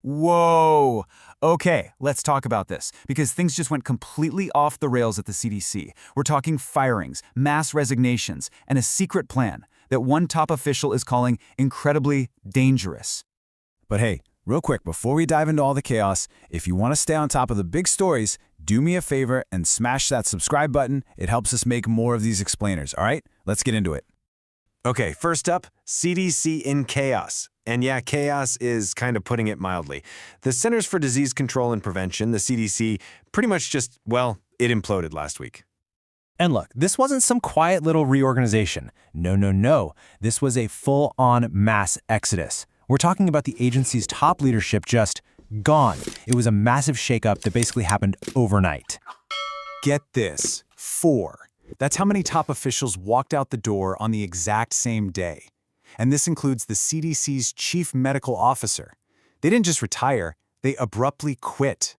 Whoa! Okay, let's talk about this, because things just went completely off the rails at the CDC. We're talking firings, mass resignations, and a secret plan that one top official is calling incredibly dangerous. But hey, real quick, before we dive into all the chaos, if you want to stay on top of the big stories, do me a favor and smash that subscribe button. It helps us make more of these explainers, all right? Let's get into it. Okay, first up, CDC in chaos. And yeah, chaos is kind of putting it mildly. The Centers for Disease Control and Prevention, the CDC, pretty much just, well, it imploded last week. And look, this wasn't some quiet little reorganization. No. This was a full-on mass exodus. We're talking about the agency's top leadership just gone. It was a massive shakeup that basically happened overnight. Get this, 4. That's how many top officials walked out the door on the exact same day. And this includes the CDC's chief medical officer. They didn't just retire, they abruptly quit.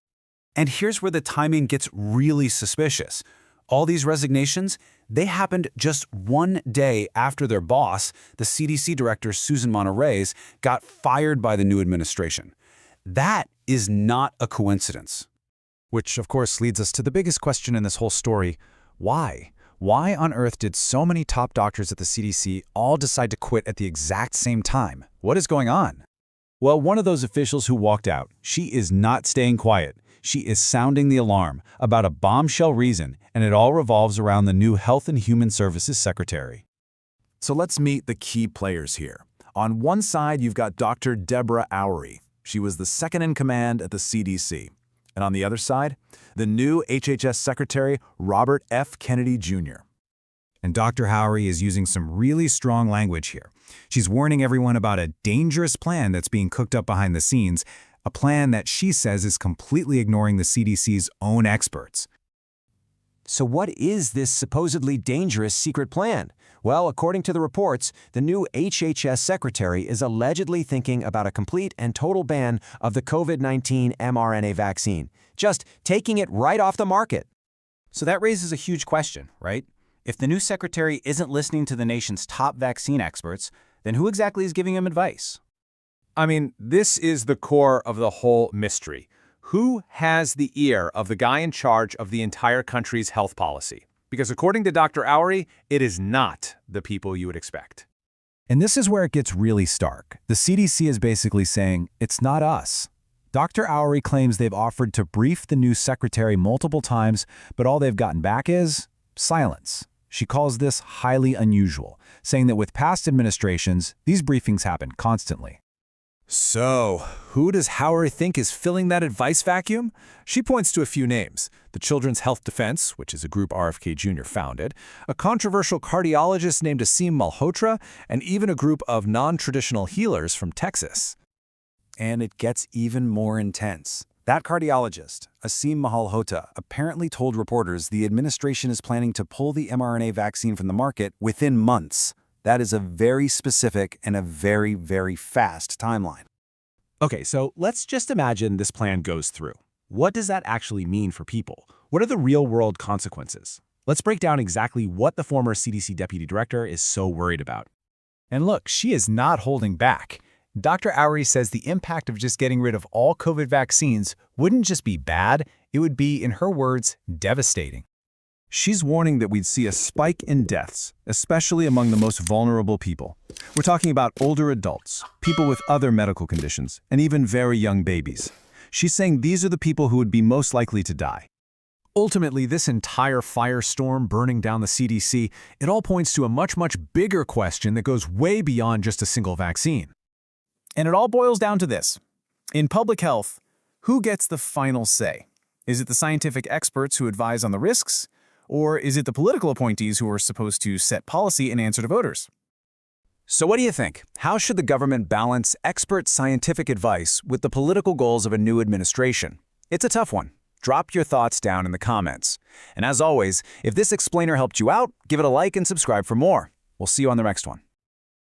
And here's where the timing gets really suspicious. All these resignations, they happened just one day after their boss, the CDC director Susan Monterey's, got fired by the new administration. That is not a coincidence. Which, of course, leads us to the biggest question in this whole story. Why? Why on earth did so many top doctors at the CDC all decide to quit at the exact same time? What is going on? Well, one of those officials who walked out, she is not staying quiet. She is sounding the alarm about a bombshell reason, and it all revolves around the new Health and Human Services Secretary. So let's meet the key players here. On one side, you've got Dr. Debra Houry. She was the second in command at the CDC. And on the other side, the new HHS Secretary, Robert F. Kennedy Jr. And Dr. Houry is using some really strong language here. She's warning everyone about a dangerous plan that's being cooked up behind the scenes, a plan that she says is completely ignoring the CDC's own experts. So what is this supposedly dangerous secret plan? Well, according to the reports, the new HHS secretary is allegedly thinking about a complete and total ban of the COVID-19 mRNA vaccine, just taking it right off the market. So that raises a huge question, right? If the new secretary isn't listening to the nation's top vaccine experts, then who exactly is giving him advice? I mean, this is the core of the whole mystery. Who has the ear of the guy in charge of the entire country's health policy? Because according to Dr. Houry, it is not the people you would expect. And this is where it gets really stark. The CDC is basically saying, it's not us. Dr. Houry claims they've offered to brief the new secretary multiple times, but all they've gotten back is silence. She calls this highly unusual, saying that with past administrations, these briefings happen constantly. So, who does Houry think is filling that advice vacuum? She points to a few names. The Children's Health Defense, which is a group RFK Jr. founded, a controversial cardiologist named Asim Malhotra, and even a group of non-traditional healers from Texas. And it gets even more intense. That cardiologist, Asim Malhotra, apparently told reporters the administration is planning to pull the mRNA vaccine from the market within months. That is a very specific and a very, very fast timeline. Okay, so let's just imagine this plan goes through. What does that actually mean for people? What are the real-world consequences? Let's break down exactly what the former CDC deputy director is so worried about. And look, she is not holding back. Dr. Houry says the impact of just getting rid of all COVID vaccines wouldn't just be bad, it would be, in her words, devastating. She's warning that we'd see a spike in deaths, especially among the most vulnerable people. We're talking about older adults, people with other medical conditions, and even very young babies. She's saying these are the people who would be most likely to die. Ultimately, this entire firestorm burning down the CDC, it all points to a much bigger question that goes way beyond just a single vaccine. And it all boils down to this. In public health, who gets the final say? Is it the scientific experts who advise on the risks? Or is it the political appointees who are supposed to set policy and answer to voters? So what do you think? How should the government balance expert scientific advice with the political goals of a new administration? It's a tough one. Drop your thoughts down in the comments. And as always, if this explainer helped you out, give it a like and subscribe for more. We'll see you on the next one.